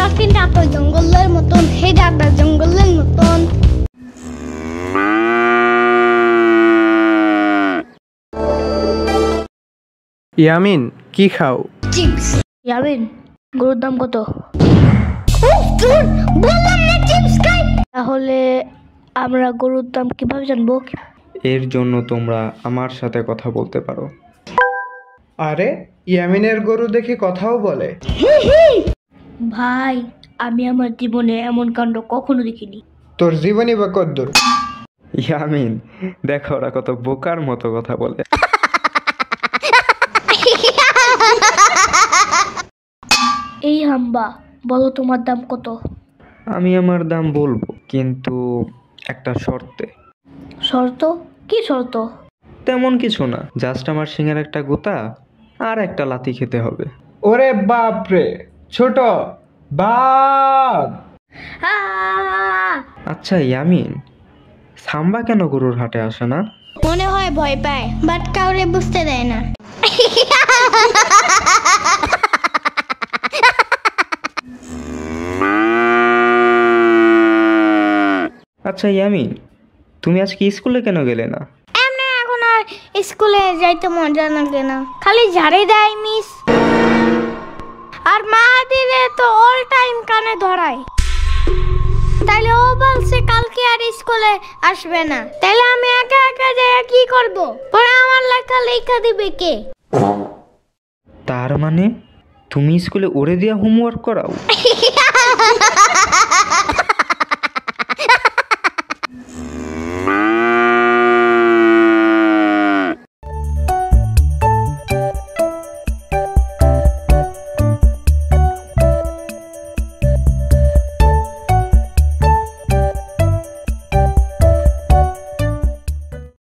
ডাস্টবিনটা তো জঙ্গলের মতন, হেডা জঙ্গলের মতন। ইয়ামিন, কি খাও? চিপস। ইয়ামিন, গরুর দাম কত? বললাম না চিপস খাই। তাহলে আমরা গরুর দাম কিভাবে জানবো? এর জন্য তোমরা আমার সাথে কথা বলতে পারো। আরে ইয়ামিনের গরু দেখে কথাও বলে। ভাই, আমি আমার জীবনে এমন কাণ্ড কখনো দেখিনি। তোর জীবনই বা কদ্দুর। ইয়ামিন, দেখো ওরা কত বোকার মতো কথা বলে। এই হাম্বা, বলো তোমার দাম কত? আমি আমার দাম বলবো, কিন্তু একটা শর্তে। শর্ত? কি শর্ত? তেমন কিছু না, জাস্ট আমার সিংহের একটা গোতা আর একটা লাথি খেতে হবে। ওরে বাপ রে, ছোট বাপ। আচ্ছা ইয়ামিন, সাম্বা কেন গরুর হাটে আসে না? মনে হয় ভয় পায়, বাট কাউরে বুঝতে দেয় না। আচ্ছা ইয়ামিন, তুমি আজকে স্কুলে কেন গেলে না? এমনি এখন আর স্কুলে যাইতে মজা লাগে না, খালি ঝাড়ে দেয় মিস, আর মা দিলে তো অল টাইম কানে ধরায়। তাইলে ও বলছে কালকে আর স্কুলে আসবে না, তাইলে আমি একা একা যাই কি করব? পরে আমার লেখা দিবে কে? তার মানে তুমি স্কুলে ওরে দিয়া হোমওয়ার্ক করাও?